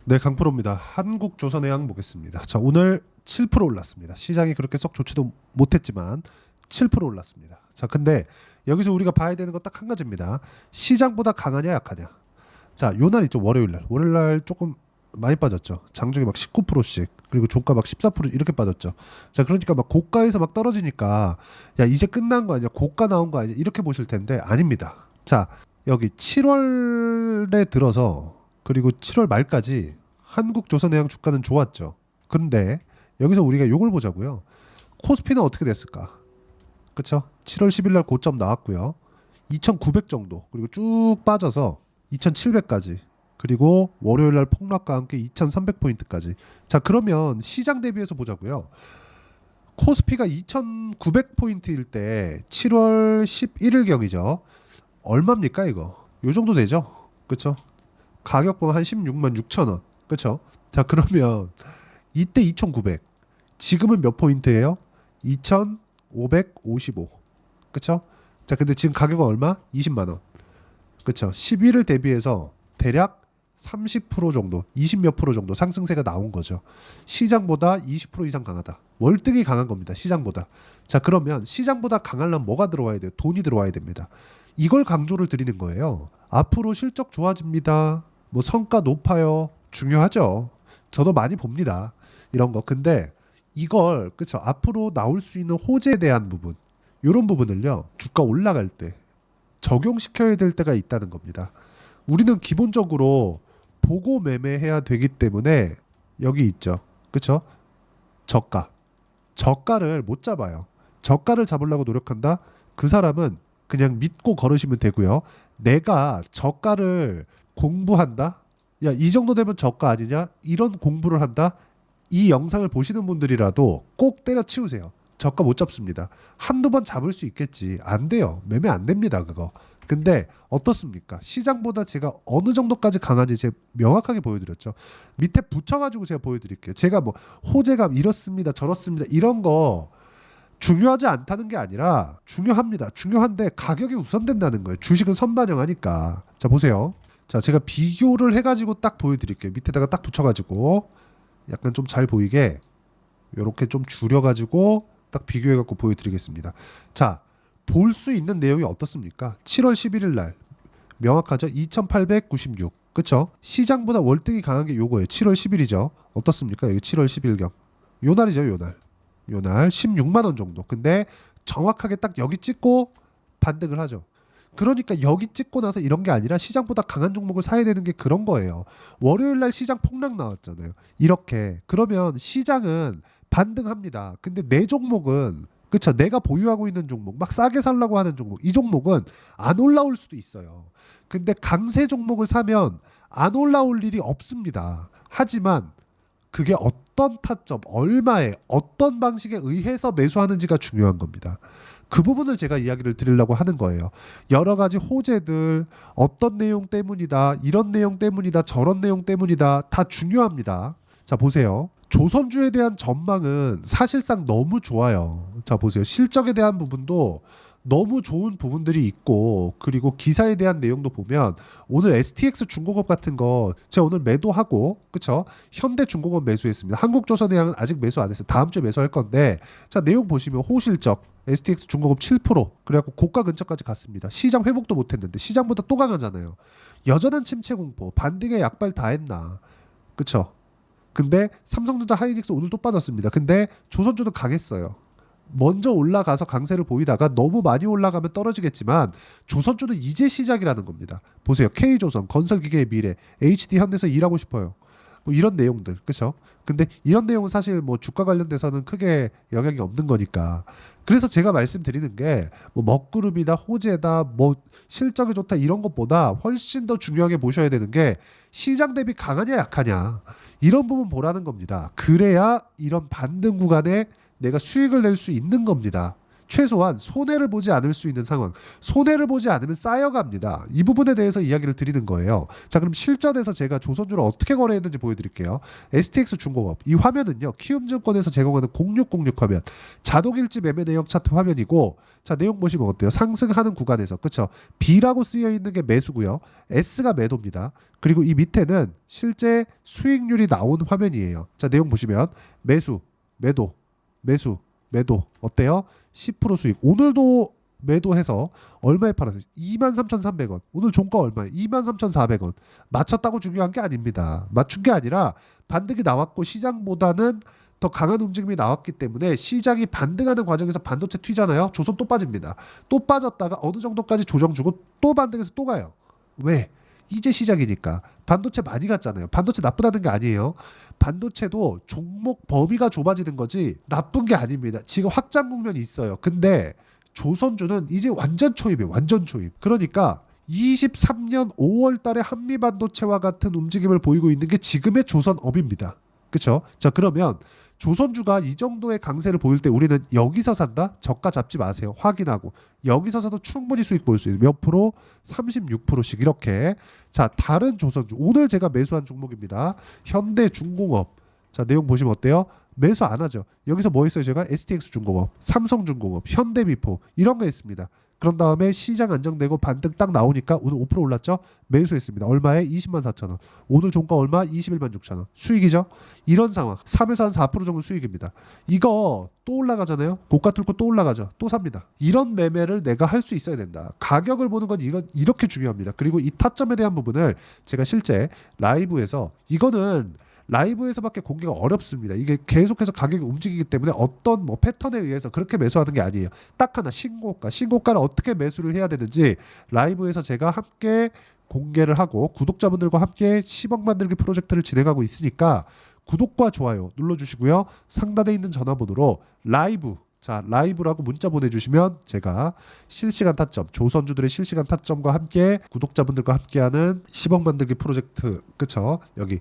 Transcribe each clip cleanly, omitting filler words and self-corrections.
네, 강프로입니다. 한국조선해양 보겠습니다. 자, 오늘 7% 올랐습니다. 시장이 그렇게 썩 좋지도 못했지만 7% 올랐습니다. 자, 근데 여기서 우리가 봐야 되는 건 딱 한 가지입니다. 시장보다 강하냐 약하냐. 자, 요날 있죠. 월요일날 조금 많이 빠졌죠. 장중에 막 19%씩 그리고 종가 막 14% 이렇게 빠졌죠. 자, 그러니까 막 고가에서 막 떨어지니까 야, 이제 끝난 거 아니야? 고가 나온 거 아니야? 이렇게 보실 텐데 아닙니다. 자, 여기 7월에 들어서 그리고 7월 말까지 한국조선해양 주가는 좋았죠. 그런데 여기서 우리가 요걸 보자고요. 코스피는 어떻게 됐을까? 그쵸? 7월 10일 날 고점 나왔고요. 2,900 정도 그리고 쭉 빠져서 2,700까지 그리고 월요일 날 폭락과 함께 2,300포인트까지. 자, 그러면 시장 대비해서 보자고요. 코스피가 2,900포인트일 때 7월 11일경이죠. 얼마입니까 이거? 요 정도 되죠? 그쵸? 가격 보면 한 16만 6천 원. 그쵸? 자, 그러면 이때 2,900. 지금은 몇 포인트예요? 2,555. 그쵸? 자, 근데 지금 가격은 얼마? 20만 원. 그쵸? 11을 대비해서 대략 30% 정도, 20 몇 프로 정도 상승세가 나온 거죠. 시장보다 20% 이상 강하다. 월등히 강한 겁니다. 시장보다. 자, 그러면 시장보다 강하려면 뭐가 들어와야 돼요? 돈이 들어와야 됩니다. 이걸 강조를 드리는 거예요. 앞으로 실적 좋아집니다. 뭐 성과 높아요. 중요하죠. 저도 많이 봅니다. 이런 거. 근데 이걸 그쵸? 앞으로 나올 수 있는 호재에 대한 부분, 이런 부분을요. 주가 올라갈 때 적용시켜야 될 때가 있다는 겁니다. 우리는 기본적으로 보고 매매해야 되기 때문에 여기 있죠. 그쵸? 저가. 저가를 못 잡아요. 저가를 잡으려고 노력한다? 그 사람은 그냥 믿고 걸으시면 되고요. 내가 저가를 공부한다? 야, 이 정도 되면 저가 아니냐? 이런 공부를 한다? 이 영상을 보시는 분들이라도 꼭 때려치우세요. 저가 못 잡습니다. 한두 번 잡을 수 있겠지. 안 돼요. 매매 안 됩니다, 그거. 근데 어떻습니까? 시장보다 제가 어느 정도까지 강한지 제가 명확하게 보여드렸죠. 밑에 붙여가지고 제가 보여드릴게요. 제가 뭐 호재감 이렇습니다, 저렇습니다 이런 거 중요하지 않다는 게 아니라 중요합니다. 중요한데 가격이 우선된다는 거예요. 주식은 선반영하니까. 자, 보세요. 자, 제가 비교를 해가지고 딱 보여드릴게요. 밑에다가 딱 붙여가지고 약간 좀 잘 보이게 이렇게 좀 줄여가지고 딱 비교해갖고 보여드리겠습니다. 자, 볼 수 있는 내용이 어떻습니까? 7월 11일 날 명확하죠? 2896. 그쵸? 시장보다 월등히 강한 게 요거예요. 7월 10일이죠. 어떻습니까? 여기 7월 10일경. 요 날이죠, 요 날. 요 날 16만 원 정도. 근데 정확하게 딱 여기 찍고 반등을 하죠. 그러니까 여기 찍고 나서 이런 게 아니라 시장보다 강한 종목을 사야 되는 게 그런 거예요. 월요일 날 시장 폭락 나왔잖아요. 이렇게. 그러면 시장은 반등합니다. 근데 내 종목은 그쵸? 내가 보유하고 있는 종목, 막 싸게 살라고 하는 종목, 이 종목은 안 올라올 수도 있어요. 근데 강세 종목을 사면 안 올라올 일이 없습니다. 하지만 그게 어떤 타점, 얼마에, 어떤 방식에 의해서 매수하는지가 중요한 겁니다. 그 부분을 제가 이야기를 드리려고 하는 거예요. 여러 가지 호재들, 어떤 내용 때문이다, 이런 내용 때문이다, 저런 내용 때문이다, 다 중요합니다. 자, 보세요. 조선주에 대한 전망은 사실상 너무 좋아요. 자, 보세요. 실적에 대한 부분도 너무 좋은 부분들이 있고, 그리고 기사에 대한 내용도 보면 오늘 STX 중공업 같은 거 제가 오늘 매도하고, 그쵸? 현대중공업 매수했습니다. 한국조선해양은 아직 매수 안 했어요. 다음 주에 매수할 건데, 자, 내용 보시면 호실적 STX 중공업 7%, 그래갖고 고가 근처까지 갔습니다. 시장 회복도 못했는데 시장보다 또 강하잖아요. 여전한 침체 공포, 반등에 약발 다 했나? 그쵸? 근데 삼성전자 하이닉스 오늘 또 빠졌습니다. 근데 조선주는 강했어요. 먼저 올라가서 강세를 보이다가 너무 많이 올라가면 떨어지겠지만 조선주는 이제 시작이라는 겁니다. 보세요. K조선, 건설기계의 미래, HD현대에서 일하고 싶어요. 뭐 이런 내용들, 그렇죠? 근데 이런 내용은 사실 뭐 주가 관련돼서는 크게 영향이 없는 거니까. 그래서 제가 말씀드리는 게 뭐 먹구름이다, 호재다, 뭐 실적이 좋다 이런 것보다 훨씬 더 중요하게 보셔야 되는 게 시장 대비 강하냐 약하냐 이런 부분 보라는 겁니다. 그래야 이런 반등 구간에 내가 수익을 낼 수 있는 겁니다. 최소한 손해를 보지 않을 수 있는 상황. 손해를 보지 않으면 쌓여갑니다. 이 부분에 대해서 이야기를 드리는 거예요. 자, 그럼 실전에서 제가 조선주를 어떻게 거래했는지 보여드릴게요. STX 중공업. 이 화면은요. 키움증권에서 제공하는 0606 화면. 자동일지 매매 내역 차트 화면이고, 자, 내용 보시면 어때요? 상승하는 구간에서, 그쵸? B라고 쓰여 있는 게 매수고요. S가 매도입니다. 그리고 이 밑에는 실제 수익률이 나온 화면이에요. 자, 내용 보시면 매수, 매도, 매수, 매도. 어때요? 10% 수익. 오늘도 매도해서 얼마에 팔았어요? 23,300원. 오늘 종가 얼마예요? 23,400원. 맞췄다고 중요한 게 아닙니다. 맞춘 게 아니라 반등이 나왔고 시장보다는 더 강한 움직임이 나왔기 때문에 시장이 반등하는 과정에서 반도체 튀잖아요. 조선 또 빠집니다. 또 빠졌다가 어느 정도까지 조정 주고 또 반등해서 또 가요. 왜? 이제 시작이니까. 반도체 많이 갔잖아요. 반도체 나쁘다는 게 아니에요. 반도체도 종목 범위가 좁아지는 거지 나쁜 게 아닙니다. 지금 확장 국면이 있어요. 근데 조선주는 이제 완전 초입이에요. 완전 초입. 그러니까 23년 5월 달에 한미반도체와 같은 움직임을 보이고 있는 게 지금의 조선업입니다. 그렇죠? 자, 그러면 조선주가 이 정도의 강세를 보일 때 우리는 여기서 산다? 저가 잡지 마세요. 확인하고. 여기서 사도 충분히 수익 볼 수 있어요. 몇 프로? 36%씩 이렇게. 자, 다른 조선주. 오늘 제가 매수한 종목입니다. 현대중공업. 자, 내용 보시면 어때요? 매수 안 하죠. 여기서 뭐 있어요? 제가 STX중공업, 삼성중공업, 현대미포 이런 거 있습니다. 그런 다음에 시장 안정되고 반등 딱 나오니까 오늘 5% 올랐죠? 매수했습니다. 얼마에? 204,000원. 오늘 종가 얼마? 216,000원. 수익이죠? 이런 상황. 3에서 한 4% 정도 수익입니다. 이거 또 올라가잖아요? 고가 뚫고 또 올라가죠? 또 삽니다. 이런 매매를 내가 할 수 있어야 된다. 가격을 보는 건 이렇게 중요합니다. 그리고 이 타점에 대한 부분을 제가 실제 라이브에서 이거는 라이브에서밖에 공개가 어렵습니다. 이게 계속해서 가격이 움직이기 때문에 어떤 뭐 패턴에 의해서 그렇게 매수하는 게 아니에요. 딱 하나 신고가를 어떻게 매수를 해야 되는지 라이브에서 제가 함께 공개를 하고 구독자분들과 함께 10억 만들기 프로젝트를 진행하고 있으니까 구독과 좋아요 눌러주시고요. 상단에 있는 전화번호로 라이브라고 문자 보내주시면 제가 실시간 타점, 조선주들의 실시간 타점과 함께 구독자분들과 함께하는 10억 만들기 프로젝트, 그쵸? 여기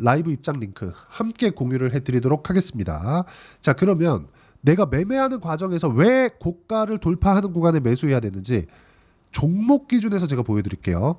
라이브 입장 링크 함께 공유를 해드리도록 하겠습니다. 자, 그러면 내가 매매하는 과정에서 왜 고가를 돌파하는 구간에 매수해야 되는지 종목 기준에서 제가 보여드릴게요.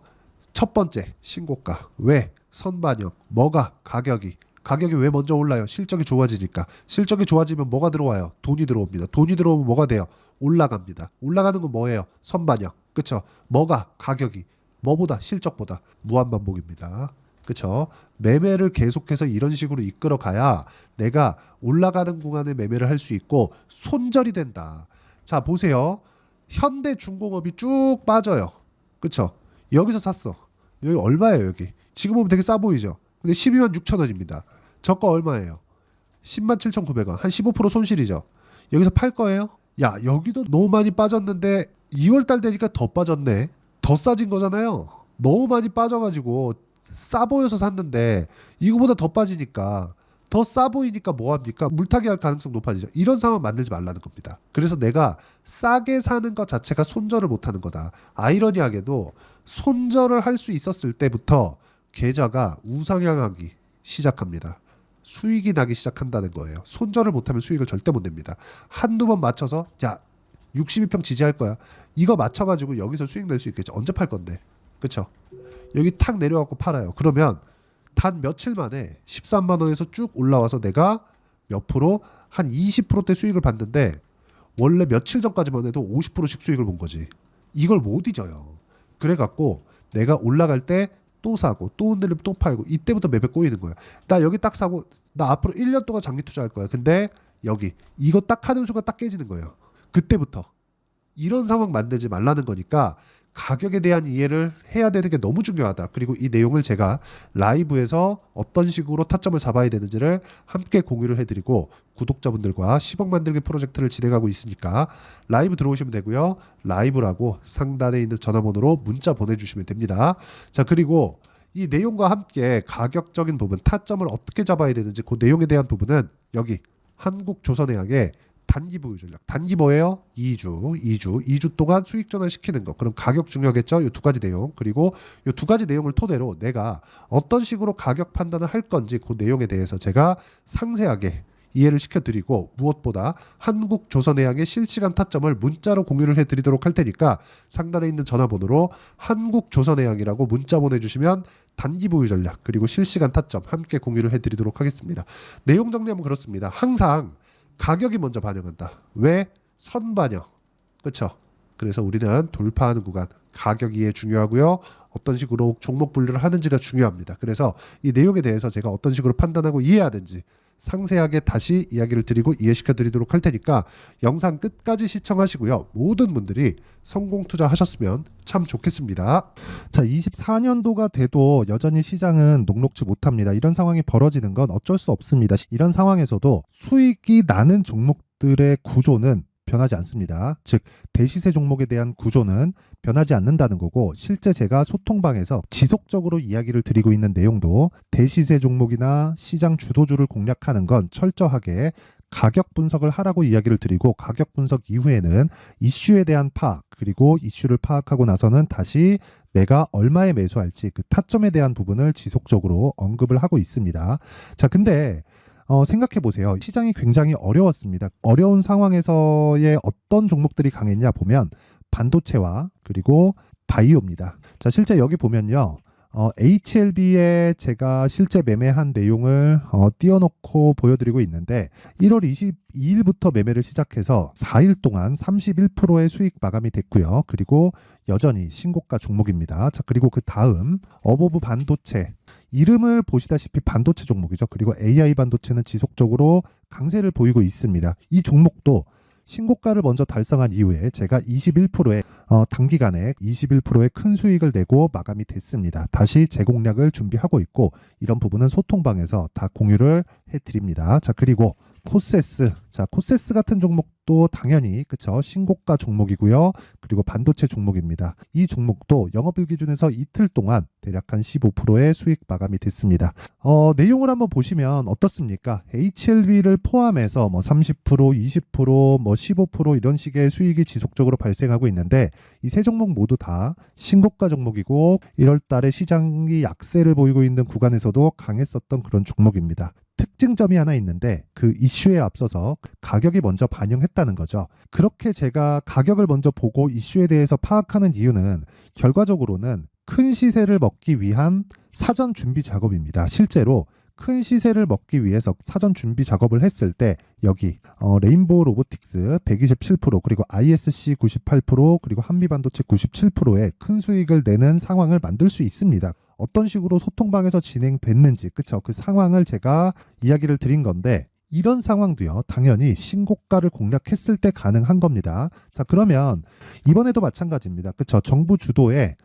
첫 번째, 신고가. 왜? 선반영. 뭐가? 가격이 왜 먼저 올라요? 실적이 좋아지니까. 실적이 좋아지면 뭐가 들어와요? 돈이 들어옵니다. 돈이 들어오면 뭐가 돼요? 올라갑니다. 올라가는 건 뭐예요? 선반영. 그쵸? 뭐가? 가격이. 뭐보다? 실적보다. 무한반복입니다. 그쵸? 매매를 계속해서 이런 식으로 이끌어 가야 내가 올라가는 구간에 매매를 할 수 있고 손절이 된다. 자, 보세요. 현대중공업이 쭉 빠져요. 그쵸? 여기서 샀어. 여기 얼마예요, 여기? 지금 보면 되게 싸 보이죠? 근데 126,000원입니다. 저가 얼마예요? 107,900원. 한 15% 손실이죠? 여기서 팔 거예요? 야, 여기도 너무 많이 빠졌는데 2월달 되니까 더 빠졌네. 더 싸진 거잖아요. 너무 많이 빠져가지고 싸 보여서 샀는데 이거보다 더 빠지니까 더 싸 보이니까 뭐합니까? 물타기 할 가능성 높아지죠. 이런 상황 만들지 말라는 겁니다. 그래서 내가 싸게 사는 것 자체가 손절을 못하는 거다. 아이러니하게도 손절을 할 수 있었을 때부터 계좌가 우상향하기 시작합니다. 수익이 나기 시작한다는 거예요. 손절을 못하면 수익을 절대 못 냅니다. 한두 번 맞춰서 야 62평 지지할 거야. 이거 맞춰가지고 여기서 수익 낼 수 있겠죠. 언제 팔 건데. 그쵸? 여기 탁 내려갖고 팔아요. 그러면 단 며칠 만에 13만 원에서 쭉 올라와서 내가 몇 프로? 한 20%대 수익을 봤는데 원래 며칠 전까지만 해도 50%씩 수익을 본 거지. 이걸 못 잊어요. 그래갖고 내가 올라갈 때 또 사고 또 흔들리면 또 팔고 이때부터 매매 꼬이는 거야. 나 여기 딱 사고 나 앞으로 1년 동안 장기 투자할 거야. 근데 여기 이거 딱 하는 순간 딱 깨지는 거예요. 그때부터. 이런 상황 만들지 말라는 거니까 가격에 대한 이해를 해야 되는 게 너무 중요하다. 그리고 이 내용을 제가 라이브에서 어떤 식으로 타점을 잡아야 되는지를 함께 공유를 해드리고 구독자분들과 10억 만들기 프로젝트를 진행하고 있으니까 라이브 들어오시면 되고요. 라이브라고 상단에 있는 전화번호로 문자 보내주시면 됩니다. 자, 그리고 이 내용과 함께 가격적인 부분, 타점을 어떻게 잡아야 되는지 그 내용에 대한 부분은 여기 한국조선해양의 단기 보유 전략. 단기 뭐예요? 2주 동안 수익 전환시키는 거. 그럼 가격 중요하겠죠? 이 두 가지 내용. 그리고 이 두 가지 내용을 토대로 내가 어떤 식으로 가격 판단을 할 건지 그 내용에 대해서 제가 상세하게 이해를 시켜드리고 무엇보다 한국조선해양의 실시간 타점을 문자로 공유를 해드리도록 할 테니까 상단에 있는 전화번호로 한국조선해양이라고 문자 보내주시면 단기 보유 전략 그리고 실시간 타점 함께 공유를 해드리도록 하겠습니다. 내용 정리하면 그렇습니다. 항상 가격이 먼저 반영한다. 왜? 선반영. 그렇죠? 그래서 우리는 돌파하는 구간 가격 이해 중요하고요. 어떤 식으로 종목 분류를 하는지가 중요합니다. 그래서 이 내용에 대해서 제가 어떤 식으로 판단하고 이해해야 되는지 상세하게 다시 이야기를 드리고 이해시켜 드리도록 할 테니까 영상 끝까지 시청하시고요. 모든 분들이 성공 투자하셨으면 참 좋겠습니다. 자, 24년도가 돼도 여전히 시장은 녹록지 못합니다. 이런 상황이 벌어지는 건 어쩔 수 없습니다. 이런 상황에서도 수익이 나는 종목들의 구조는 변하지 않습니다. 즉 대시세 종목에 대한 구조는 변하지 않는다는 거고, 실제 제가 소통방에서 지속적으로 이야기를 드리고 있는 내용도 대시세 종목이나 시장 주도주를 공략하는 건 철저하게 가격 분석을 하라고 이야기를 드리고, 가격 분석 이후에는 이슈에 대한 파악, 그리고 이슈를 파악하고 나서는 다시 내가 얼마에 매수할지 그 타점에 대한 부분을 지속적으로 언급을 하고 있습니다. 자, 근데 생각해 보세요. 시장이 굉장히 어려웠습니다. 어려운 상황에서의 어떤 종목들이 강했냐 보면 반도체와 그리고 바이오입니다. 자, 실제 여기 보면요. HLB에 제가 실제 매매한 내용을 띄워놓고 보여드리고 있는데 1월 22일부터 매매를 시작해서 4일 동안 31%의 수익 마감이 됐고요. 그리고 여전히 신고가 종목입니다. 자, 그리고 그 다음 어보브 반도체, 이름을 보시다시피 반도체 종목이죠. 그리고 AI 반도체는 지속적으로 강세를 보이고 있습니다. 이 종목도 신고가를 먼저 달성한 이후에 제가 21%의 단기간에 21%의 큰 수익을 내고 마감이 됐습니다. 다시 재공략을 준비하고 있고, 이런 부분은 소통방에서 다 공유를 해드립니다. 자, 그리고 코세스. 자, 코세스 같은 종목도 당연히 그쵸, 신고가 종목이고요. 그리고 반도체 종목입니다. 이 종목도 영업일 기준에서 이틀 동안 대략 한 15%의 수익 마감이 됐습니다. 내용을 한번 보시면 어떻습니까? HLB를 포함해서 뭐 30%, 20%, 뭐 15% 이런 식의 수익이 지속적으로 발생하고 있는데, 이 세 종목 모두 다 신고가 종목이고 1월 달에 시장이 약세를 보이고 있는 구간에서도 강했었던 그런 종목입니다. 특징점이 하나 있는데 그 이슈에 앞서서 가격이 먼저 반영했다는 거죠. 그렇게 제가 가격을 먼저 보고 이슈에 대해서 파악하는 이유는 결과적으로는 큰 시세를 먹기 위한 사전 준비 작업입니다. 실제로 큰 시세를 먹기 위해서 사전 준비 작업을 했을 때 여기 레인보우 로보틱스 127% 그리고 ISC 98% 그리고 한미반도체 97%의 큰 수익을 내는 상황을 만들 수 있습니다. 어떤 식으로 소통방에서 진행됐는지, 그쵸? 그 상황을 제가 이야기를 드린 건데, 이런 상황도요, 당연히 신고가를 공략했을 때 가능한 겁니다. 자, 그러면 이번에도 마찬가지입니다. 그쵸? 정부 주도의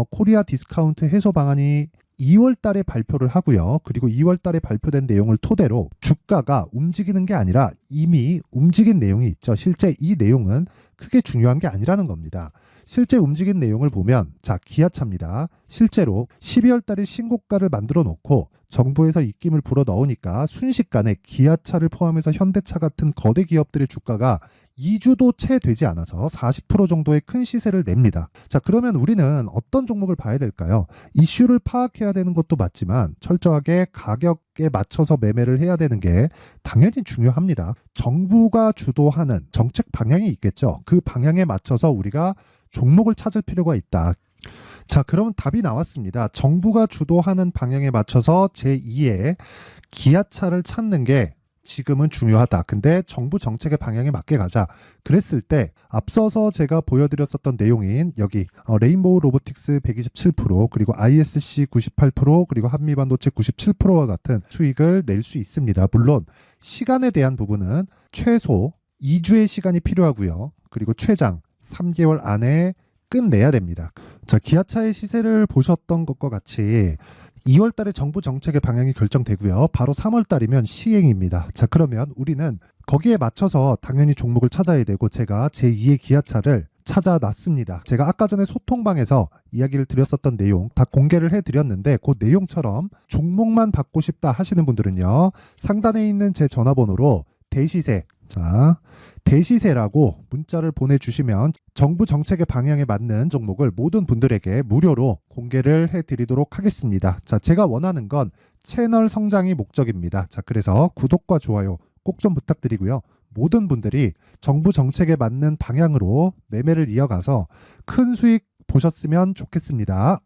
코리아 디스카운트 해소 방안이 2월 달에 발표를 하고요. 그리고 2월 달에 발표된 내용을 토대로 주가가 움직이는 게 아니라 이미 움직인 내용이 있죠. 실제 이 내용은 크게 중요한 게 아니라는 겁니다. 실제 움직인 내용을 보면, 자, 기아차입니다. 실제로 12월 달에 신고가를 만들어 놓고 정부에서 입김을 불어 넣으니까 순식간에 기아차를 포함해서 현대차 같은 거대 기업들의 주가가 2주도 채 되지 않아서 40% 정도의 큰 시세를 냅니다. 자, 그러면 우리는 어떤 종목을 봐야 될까요? 이슈를 파악해야 되는 것도 맞지만 철저하게 가격에 맞춰서 매매를 해야 되는 게 당연히 중요합니다. 정부가 주도하는 정책 방향이 있겠죠. 그 방향에 맞춰서 우리가 종목을 찾을 필요가 있다. 자, 그러면 답이 나왔습니다. 정부가 주도하는 방향에 맞춰서 제2의 기아차를 찾는 게 지금은 중요하다. 근데 정부 정책의 방향에 맞게 가자. 그랬을 때 앞서서 제가 보여드렸었던 내용인 여기 레인보우 로보틱스 127% 그리고 ISC 98% 그리고 한미반도체 97%와 같은 수익을 낼 수 있습니다. 물론 시간에 대한 부분은 최소 2주의 시간이 필요하고요. 그리고 최장 3개월 안에 끝내야 됩니다. 자, 기아차의 시세를 보셨던 것과 같이 2월 달에 정부 정책의 방향이 결정되고요. 바로 3월 달이면 시행입니다. 자, 그러면 우리는 거기에 맞춰서 당연히 종목을 찾아야 되고, 제가 제2의 기아차를 찾아놨습니다. 제가 아까 전에 소통방에서 이야기를 드렸었던 내용 다 공개를 해드렸는데, 그 내용처럼 종목만 받고 싶다 하시는 분들은요, 상단에 있는 제 전화번호로 대시세, 자, 대시세라고 문자를 보내주시면 정부 정책의 방향에 맞는 종목을 모든 분들에게 무료로 공개를 해드리도록 하겠습니다. 자, 제가 원하는 건 채널 성장이 목적입니다. 자, 그래서 구독과 좋아요 꼭 좀 부탁드리고요. 모든 분들이 정부 정책에 맞는 방향으로 매매를 이어가서 큰 수익 보셨으면 좋겠습니다.